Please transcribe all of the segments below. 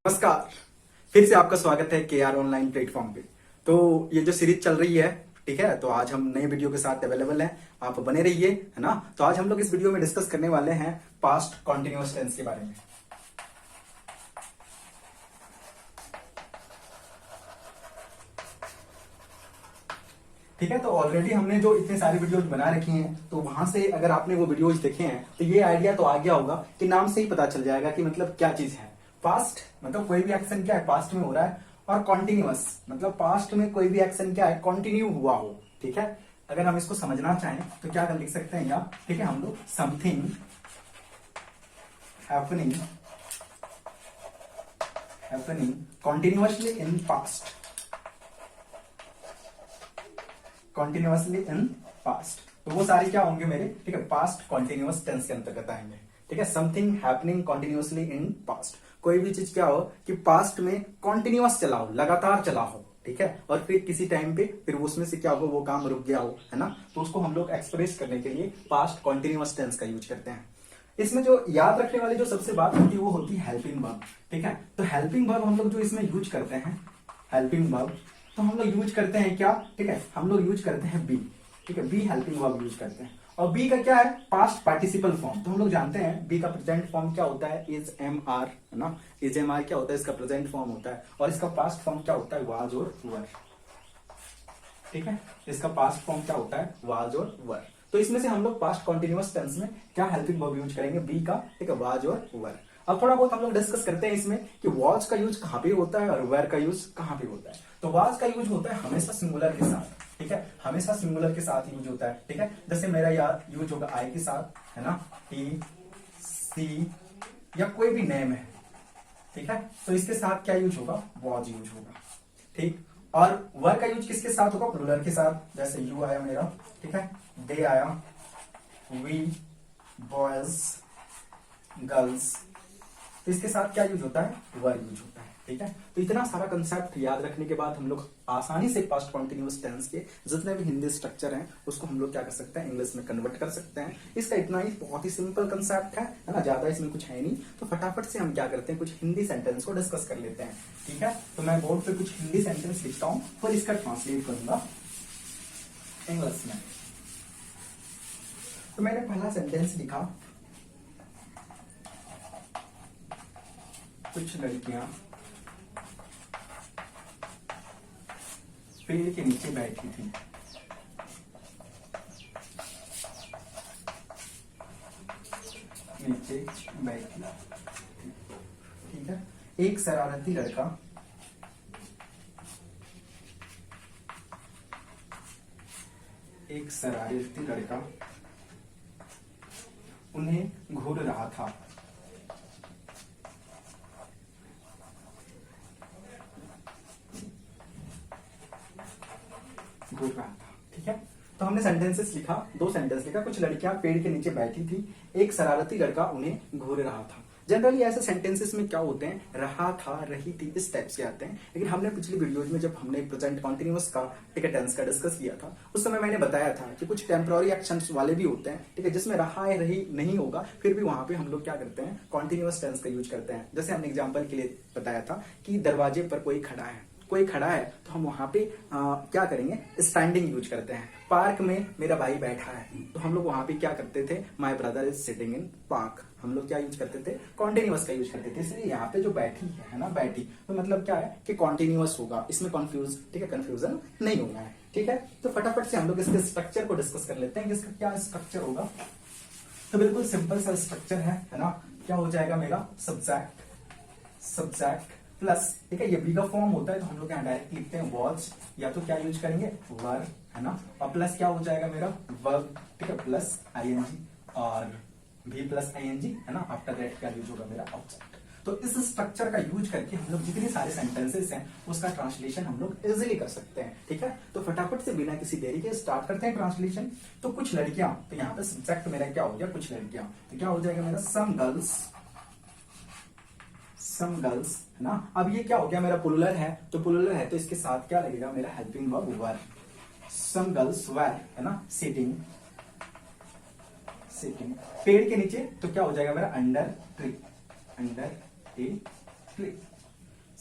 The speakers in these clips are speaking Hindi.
नमस्कार। फिर से आपका स्वागत है के आर ऑनलाइन प्लेटफॉर्म पे। तो ये जो सीरीज चल रही है, ठीक है, तो आज हम नए वीडियो के साथ अवेलेबल हैं, आप बने रहिए, है ना। तो आज हम लोग इस वीडियो में डिस्कस करने वाले हैं पास्ट कॉन्टिन्यूअस टेंस के बारे में। ठीक है, तो ऑलरेडी हमने जो इतने सारे वीडियोज बना रखी हैं, तो वहां से अगर आपने वो वीडियोज देखे हैं तो ये आइडिया तो आ गया होगा कि नाम से ही पता चल जाएगा कि मतलब क्या चीज है। पास्ट मतलब कोई भी एक्शन क्या है, पास्ट में हो रहा है, और कॉन्टिन्यूअस मतलब पास्ट में कोई भी एक्शन क्या है, कंटिन्यू हुआ हो। ठीक है, अगर हम इसको समझना चाहें तो क्या कर लिख सकते हैं यहाँ, ठीक है, हम लोग something happening happening continuously in past, continuously in past, तो वो सारे क्या होंगे मेरे, ठीक है, पास्ट कॉन्टिन्यूअस टेंस के अंतर्गत आएंगे। ठीक है, something happening continuously in past, कोई भी चीज क्या हो कि पास्ट में कॉन्टिन्यूअस चला हो, लगातार चला हो। ठीक है, और फिर किसी टाइम पे फिर उसमें से क्या हो, वो काम रुक गया हो, है ना, तो उसको हम लोग एक्सप्रेस करने के लिए पास्ट कॉन्टिन्यूअस टेंस का यूज करते हैं। इसमें जो याद रखने वाली जो सबसे बात होती है वो होती है हेल्पिंग वर्ब। ठीक है, तो हेल्पिंग वर्ब हम लोग जो इसमें यूज करते हैं, हेल्पिंग वर्ब, तो हम लोग यूज करते हैं क्या, ठीक है, हम लोग यूज करते हैं बी। ठीक है, बी हेल्पिंग वर्ब यूज करते हैं। और बी का क्या है, पास्ट पार्टिसिपल फॉर्म। तो हम लोग जानते हैं बी का प्रेजेंट फॉर्म क्या होता है, इज एम आर, है ना। इज एम आर क्या होता है, इसका प्रेजेंट फॉर्म होता है, और इसका पास्ट फॉर्म क्या होता है, वाज और वर। ठीक है, इसका पास्ट फॉर्म क्या होता है, वाज और वर। तो इसमें से हम लोग पास्ट कॉन्टिन्यूअस टेंस में क्या हेल्पिंग वर्ब यूज करेंगे, बी का, ठीक है, वाज और वर। अब थोड़ा बहुत हम लोग डिस्कस करते हैं इसमें कि वाज का यूज कहां पे होता है और वेर का यूज कहां पे होता है। तो वाज का यूज होता है हमेशा सिंगुलर के साथ। ठीक है, हमेशा सिंगुलर के साथ यूज होता है। ठीक है, जैसे मेरा यार यूज होगा आई के साथ, है ना, टी सी या कोई भी नेम है। ठीक है, तो इसके साथ क्या यूज होगा, वॉज यूज होगा। ठीक, और वर का यूज किसके साथ होगा, प्लूरल के साथ। जैसे यू आया मेरा, ठीक है, दे आया, वी, बॉयज, गर्ल्स, तो इसके साथ क्या यूज होता है, वर यूज होता है। ठीक है, तो इतना सारा कंसेप्ट याद रखने के बाद हम लोग आसानी से पास्ट कॉन्टिन्यूअस टेंस के जितने भी हिंदी स्ट्रक्चर हैं उसको हम लोग क्या कर सकते हैं, इंग्लिश में कन्वर्ट कर सकते हैं। इसका इतना ही बहुत ही सिंपल कंसेप्ट है ना, ज्यादा इसमें कुछ है नहीं। तो फटाफट से हम क्या करते हैं, कुछ हिंदी सेंटेंस को डिस्कस कर लेते हैं। ठीक है, तो मैं बोर्ड पे कुछ हिंदी सेंटेंस लिखता हूं और इसका ट्रांसलेट करूंगा इंग्लिश में। तो मैंने पहला सेंटेंस लिखा, कुछ लड़कियां पेड़ के नीचे बैठी थी। नीचे बैठी, ठीक है, एक शरारती लड़का उन्हें घूर रहा था। घूर रहा था, ठीक है। तो हमने सेंटेंसेस लिखा, दो सेंटेंस लिखा, कुछ लड़कियां पेड़ के नीचे बैठी थी, एक शरारती लड़का उन्हें घूर रहा था। जनरली ऐसे सेंटेंसेस में क्या होते हैं, रहा था, रही थी, इस टाइप से आते हैं। लेकिन हमने पिछली वीडियोज में जब हमने प्रेजेंट कॉन्टिन्यूअस का, ठीक है, टेंस का डिस्कस किया था, उस समय मैंने बताया था कि कुछ टेम्पररी एक्शंस वाले भी होते हैं, ठीक है, जिसमें रहा है, रही नहीं होगा, फिर भी वहां पे हम लोग क्या करते हैं, कॉन्टिन्यूअस टेंस का यूज करते हैं। जैसे हमने एग्जाम्पल के लिए बताया था कि दरवाजे पर कोई खड़ा है, कोई खड़ा है, तो हम वहां पे क्या करेंगे, स्टैंडिंग यूज करते हैं। पार्क में मेरा भाई बैठा है, तो हम लोग वहां पे क्या करते थे, my brother is sitting in park, हम लोग क्या यूज करते थे, कॉन्टिन्यूअस का यूज करते थे। इसलिए यहाँ पे जो बैठी है ना, बैठी, तो मतलब क्या है कि कॉन्टिन्यूअस होगा, इसमें कंफ्यूज, ठीक है, कंफ्यूजन नहीं होना है। ठीक है, तो फटाफट से हम लोग इसके स्ट्रक्चर को डिस्कस कर लेते हैं कि इसका क्या स्ट्रक्चर होगा। तो बिल्कुल सिंपल सा स्ट्रक्चर है ना। क्या हो जाएगा मेरा, सब्जेक्ट प्लस, ठीक है, ये बी का फॉर्म होता है, तो हम लोग यहाँ डायरेक्ट लिखते हैं वॉज, या तो क्या यूज करेंगे, वर, है ना, और प्लस क्या हो जाएगा मेरा, वर्ब, ठीक है, प्लस आईएनजी, और भी प्लस आईएनजी, है ना, आफ्टर दैट क्या यूज होगा मेरा, ऑब्जेक्ट। तो इस स्ट्रक्चर का यूज करके हम लोग जितने सारे सेंटेंसेस हैं उसका ट्रांसलेशन हम लोग इजिली कर सकते हैं। ठीक है, तो फटाफट से बिना किसी देरी के स्टार्ट करते हैं ट्रांसलेशन। तो कुछ लड़कियां, तो यहाँ पे सब्जेक्ट मेरा क्या हो गया, कुछ लड़कियां, तो क्या हो जाएगा मेरा, सम गर्ल्स, है ना। अब ये क्या हो गया, मेरा प्लूरल है, तो प्लूरल है तो इसके साथ क्या लगेगा मेरा, helping verb were. Some girls were, है ना, सिटिंग, पेड़ के नीचे, तो क्या हो जाएगा मेरा, under a tree.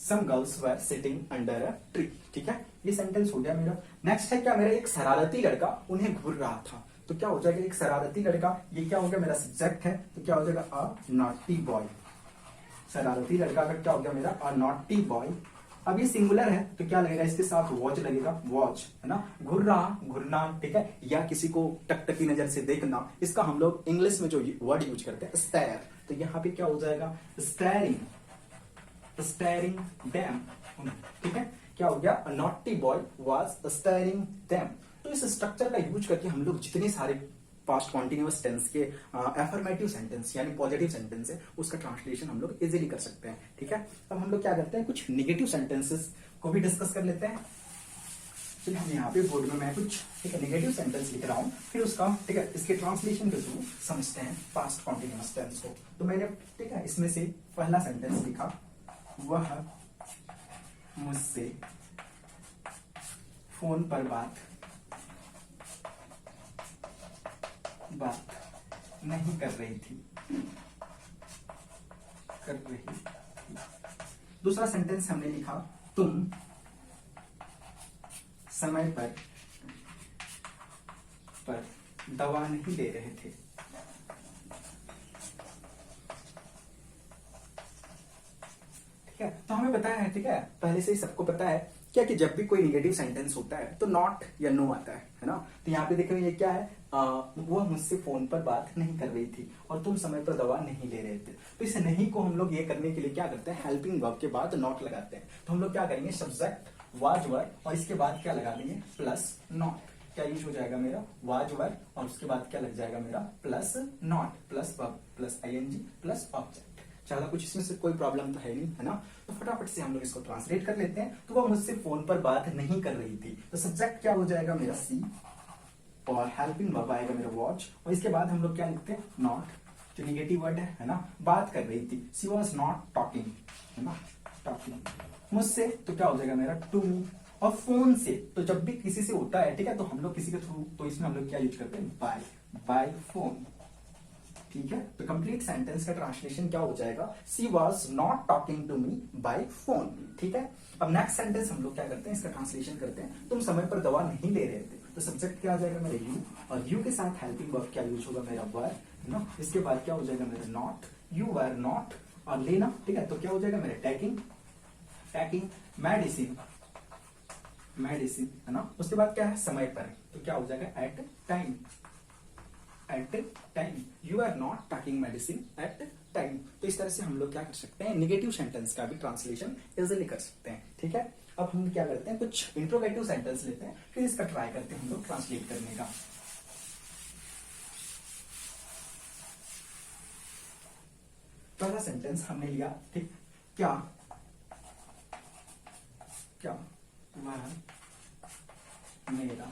Some girls were sitting under a tree. ठीक है, ये सेंटेंस हो गया मेरा। नेक्स्ट है क्या मेरा, एक शरारती लड़का उन्हें घूर रहा था। तो क्या हो जाएगा, एक शरारती लड़का, ये क्या हो गया मेरा सब्जेक्ट है, तो क्या हो जाएगा अ नॉटी बॉय। शरारती लड़का का क्या हो गया मेरा अ नॉटी बॉय। अब ये सिंगुलर है तो क्या लगेगा, इसके साथ वॉच लगेगा, वॉच है ना। घूर रहा, घूरना, ठीक है, या किसी को टकटकी नजर से देखना, इसका हम लोग इंग्लिश में जो वर्ड यूज करते हैं स्टेयर, तो यहाँ पे क्या हो जाएगा स्टेयरिंग, स्टेयरिंग देम। ठीक है, क्या हो गया अ naughty boy was steering them. तो इस स्ट्रक्चर का यूज करके हम लोग जितने सारे पास्ट कॉन्टिन्यूअस टेंस के एफर्मेटिव सेंटेंस यानी पॉजिटिव सेंटेंस है उसका ट्रांसलेशन हम लोग इजीली कर सकते हैं। ठीक है, अब हम लोग क्या करते हैं, कुछ निगेटिव सेंटेंसेस को भी डिस्कस कर लेते हैं। चलिए हम यहाँ पे बोर्ड में मैं कुछ ठीक है निगेटिव सेंटेंस लिख रहा हूँ, फिर उसका ठीक है इसके ट्रांसलेशन के थ्रू समझते हैं पास्ट कॉन्टिन्यूअस टेंस को। तो मैंने ठीक है इसमें से पहला सेंटेंस लिखा, वह मुझसे फोन पर बात नहीं कर रही थी, कर रही थी। दूसरा सेंटेंस हमने लिखा, तुम समय पर दवा नहीं ले रहे थे। ठीक है, तो हमें पता है, ठीक है पहले से ही सबको पता है क्या कि जब भी कोई निगेटिव सेंटेंस होता है तो नॉट या नो आता है ना। तो यहाँ पे देखो ये क्या है, वह मुझसे फोन पर बात नहीं कर रही थी और तुम समय पर दवा नहीं ले रहे थे। तो इस नहीं को हम लोग ये करने के लिए क्या करते हैं, हेल्पिंग वर्ब के बाद नॉट लगाते हैं। तो हम लोग क्या करेंगे, सब्जेक्ट वाज वर और इसके बाद क्या लगा देंगे प्लस नॉट। क्या यूज हो जाएगा मेरा वाज वर और उसके बाद क्या लग जाएगा मेरा plus not, plus verb plus ING plus object. ज्यादा कुछ इसमें से कोई प्रॉब्लम तो है नहीं, है ना। तो फटाफट से हम लोग इसको ट्रांसलेट कर लेते हैं। तो वो मुझसे फोन पर बात नहीं कर रही थी, तो सब्जेक्ट क्या हो जाएगा मेरा सी और हेल्पिंग वर्ब आएगा मेरा वॉच और इसके बाद हम लोग क्या लिखते हैं नॉट, जो निगेटिव वर्ड है ना, बात कर रही थी। सी वॉज नॉट टॉकिंग, है ना, टॉकिंग मुझसे, तो क्या हो जाएगा मेरा टू मी। और फोन से, तो जब भी किसी से होता है ठीक है, तो हम लोग किसी के थ्रू, तो इसमें हम लोग क्या यूज करते हैं बाय, बाय फोन। ठीक है, तो कंप्लीट सेंटेंस का ट्रांसलेशन क्या हो जाएगा, she was not talking to me by phone. ठीक है, अब नेक्स्ट सेंटेंस हम लोग क्या करते हैं, इसका ट्रांसलेशन करते हैं, तुम समय पर दवा नहीं ले रहे थे। तो सब्जेक्ट क्या आ जाएगा मेरा यू और यू के साथ हेल्पिंग वर्ब क्या यूज होगा मेरा वर, है ना। इसके बाद क्या हो जाएगा मेरा नॉट, यू वर नॉट और लेना। ठीक है, तो क्या हो जाएगा मेरा टेकिंग, टेकिंग मेडिसिन, मेडिसिन, है ना। उसके बाद क्या है समय पर, तो क्या हो जाएगा at time, at time. You are not taking medicine at time. तो इस तरह से हम लोग क्या कर सकते हैं, निगेटिव सेंटेंस का भी ट्रांसलेशन इजीली कर सकते हैं। ठीक है, अब हम क्या करते हैं, कुछ इंट्रोगेटिव सेंटेंस लेते हैं, फिर इसका ट्राई करते हैं हम लोग ट्रांसलेट करने का। पहला सेंटेंस हमने लिया, ठीक, क्या क्या वह मेरा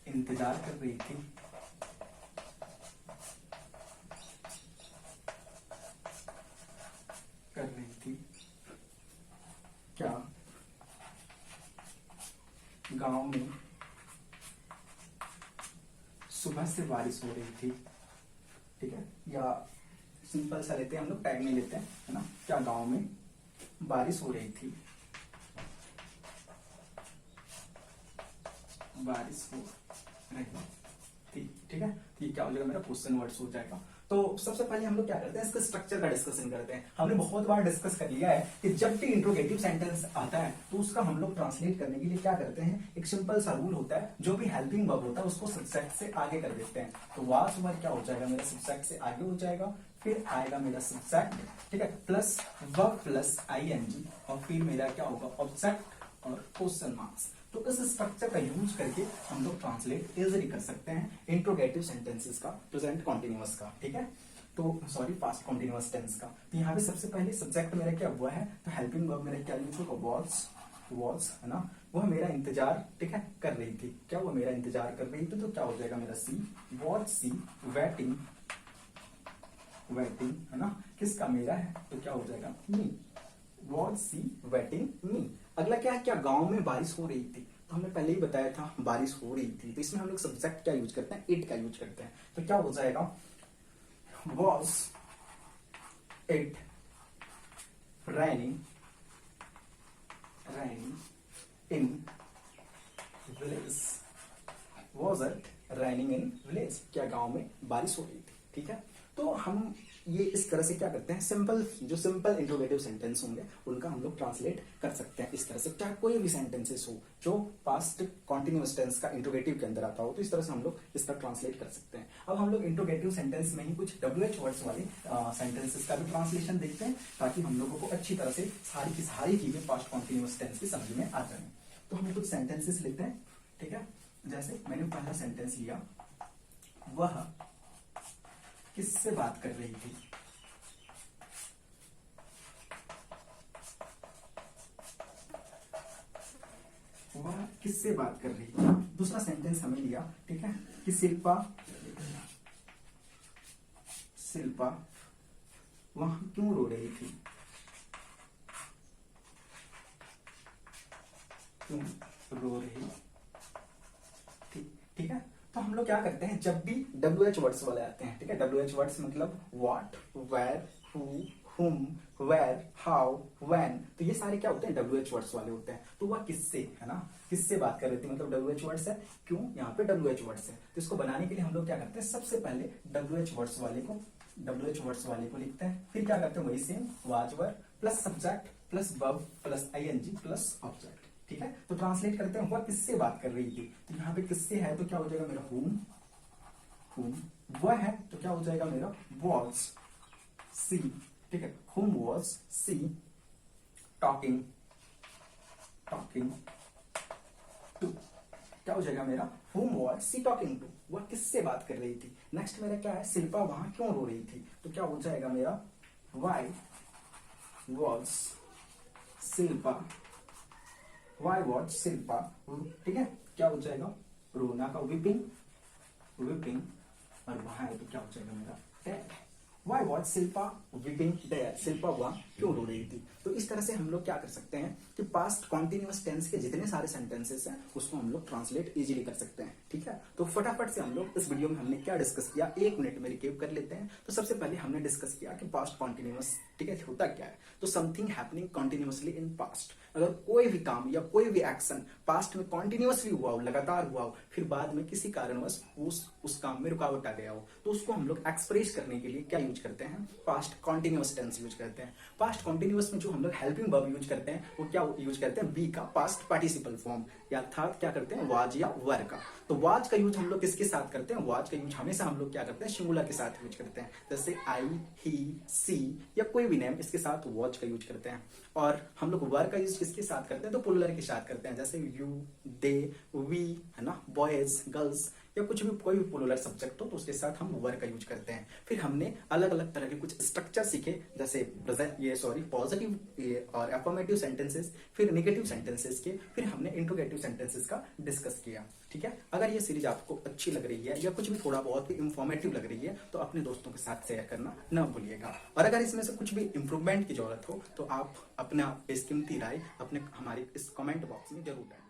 इंतजार कर रही थी, कर रही थी। क्या गांव में सुबह से बारिश हो रही थी। ठीक है, या सिंपल सा लेते हैं हम लोग, टैग नहीं लेते हैं, है ना। क्या गांव में बारिश हो रही थी, बारिश हो रही थी। ठीक है, ये क्या हो जाएगा मेरा क्वेश्चन वर्ड्स हो जाएगा। तो सबसे पहले हम लोग क्या करते हैं, इसके स्ट्रक्चर का डिस्कशन करते हैं। हमने बहुत बार डिस्कस कर लिया है कि जब भी इंट्रोगेटिव सेंटेंस आता है तो उसका हम लोग ट्रांसलेट करने के लिए क्या करते हैं, एक सिंपल सा रूल होता है, जो भी हेल्पिंग वर्ब होता है उसको सब्जेक्ट से आगे कर देते हैं। तो वाज वर क्या हो जाएगा मेरा सब्जेक्ट से आगे हो जाएगा, फिर आएगा मेरा सब्जेक्ट, ठीक है, प्लस वर्ब प्लस आईएनजी और फिर मेरा क्या होगा ऑब्जेक्ट और क्वेश्चन मार्क्स। तो इस स्ट्रक्चर का यूज करके हम लोग ट्रांसलेट इजीली कर सकते हैं इंट्रोगेटिव सेंटेंसेस का, प्रेजेंट कॉन्टिन्यूअस का। ठीक है, तो सॉरी पास्ट कॉन्टिन्यूअस टेंस का। तो यहाँ पे सबसे पहले सब्जेक्ट मेरा क्या हुआ है, तो हेल्पिंग वर्ब मेरा क्या यूज होगा वॉज, है ना। वह मेरा इंतजार, ठीक है, कर रही थी। क्या वो मेरा इंतजार कर रही थी, तो क्या हो जाएगा मेरा सी वॉज सी वेटिंग, वेटिंग, है ना, किसका मेरा है, तो क्या हो जाएगा मी, वॉज सी वेटिंग मी। अगला क्या है, क्या गांव में बारिश हो रही थी। तो हमने पहले ही बताया था बारिश हो रही थी, तो इसमें हम लोग सब्जेक्ट क्या यूज करते हैं, इट का यूज करते हैं। तो क्या हो जाएगा was it raining raining in village. Was it raining in village? क्या गांव में बारिश हो रही थी, ठीक है। तो हम ये इस तरह से क्या करते हैं, जो सिंपल इंट्रोगेटिव सेंटेंस होंगे उनका हम लोग ट्रांसलेट कर सकते हैं इस तरह से, चाहे कोई भी सेंटेंसेस हो जो पास्ट कॉन्टिन्यूअस टेंस का इंट्रोगेटिव के अंदर आता हो, तो इस तरह से हम लोग इसका ट्रांसलेट कर सकते हैं। अब हम लोग इंट्रोगेटिव सेंटेंस में ही कुछ WH वर्ड्स वाले सेंटेंसेस का भी ट्रांसलेशन देखते हैं, ताकि हम लोगों को अच्छी तरह से सारी की सारी चीजें पास्ट कॉन्टिन्यूअस टेंस की समझ में आ जाए। तो हम कुछ सेंटेंसेस लिखते हैं, ठीक है। जैसे मैंने पहला सेंटेंस लिया, वह किससे बात कर रही थी। वह किससे बात कर रही थी। दूसरा सेंटेंस हमें लिया, ठीक है, कि शिल्पा वह क्यों रो रही थी। क्यों रो रही थी, ठीक है। तो हम लोग क्या करते हैं, जब भी WH वर्ड्स वाले आते हैं, ठीक है, WH वर्ड्स मतलब what, where, who, whom, where, how, when, तो ये सारे क्या होते हैं, WH वर्ड्स वाले होते हैं। तो वह किससे, है ना, किससे बात कर रही थी, मतलब WH वर्ड्स है, क्यों यहाँ पे WH वर्ड्स है। तो इसको बनाने के लिए हम लोग क्या करते हैं, सबसे पहले WH वर्ड्स वाले को लिखते हैं, फिर क्या करते हैं, वही same was were plus subject plus verb plus ING plus object, ठीक है। तो ट्रांसलेट करते हैं, वह किससे बात कर रही थी। तो यहाँ पे किससे है, तो क्या हो जाएगा मेरा whom, वह है तो क्या हो जाएगा मेरा was she, ठीक है, whom was she talking to, क्या हो जाएगा मेरा whom was she talking to, वह किससे बात कर रही थी। नेक्स्ट मेरा क्या है, शिल्पा वहां क्यों रो रही थी, तो क्या हो जाएगा मेरा why was शिल्पा ठीक है, क्या हो जाएगा रोना का वीपिंग, और वहां है तो क्या हो जाएगा मेरा dead. Why was Shilpa weeping dead, Shilpa वहां क्यों रो रही थी। तो इस तरह से हम लोग क्या कर सकते हैं कि पास्ट कॉन्टिन्यूअस टेंस के जितने सारे सेंटेंसेस हैं उसको हम लोग ट्रांसलेट इजीली कर सकते हैं, ठीक है। तो फटाफट से हम लोग इस वीडियो में हमने क्या डिस्कस किया, 1 मिनट में रिकेप कर लेते हैं। तो सबसे पहले हमने डिस्कस किया कि पास्ट कॉन्टिन्यूअस, ठीक है, होता क्या है। तो something happening continuously in past, अगर कोई भी काम या कोई भी एक्शन पास्ट में कॉन्टिन्यूअसली हुआ हो, लगातार हुआ हो, फिर बाद में किसी कारणवश उस काम में रुकावट आ गया हो, तो उसको हम लोग एक्सप्रेस करने के लिए क्या यूज करते हैं, पास्ट कॉन्टिन्यूअस टेंस यूज करते हैं। पास्ट कॉन्टिन्यूअस में जो हम लोग हेल्पिंग वर्ब यूज करते हैं वो क्या यूज करते हैं, बी का पास्ट पार्टिसिपल फॉर्म, या अर्थात क्या करते हैं, वाज या वर का। तो वाज का यूज हम लोग किसके साथ करते हैं, वाज का यूज हमेशा हम लोग क्या करते हैं, सिंगुलर के साथ यूज करते हैं, जैसे आई, ही, सी या कोई भी नेम, इसके साथ वॉच का यूज करते हैं। और हम लोग वर का यूज किसके साथ करते हैं, तो प्लुरल के साथ करते हैं, जैसे यू, दे, वी, है ना, बॉयज, गर्ल्स या कुछ भी कोई भी प्लुरल सब्जेक्ट हो तो उसके साथ हम वर का यूज करते हैं। फिर हमने अलग अलग तरह के कुछ स्ट्रक्चर सीखे, जैसे पॉजिटिव और अफर्मेटिव सेंटेंसेस, फिर नेगेटिव सेंटेंसेस के, फिर हमने इंट्रोगेटिव सेंटेंसेस का डिस्कस किया, ठीक है। अगर ये सीरीज आपको अच्छी लग रही है या कुछ भी थोड़ा बहुत भी इंफॉर्मेटिव लग रही है तो अपने दोस्तों के साथ शेयर करना न भूलिएगा। और अगर इसमें से कुछ भी इंप्रूवमेंट की जरूरत हो तो आप अपना बेशकीमती राय अपने हमारे इस कमेंट बॉक्स में जरूर डालें।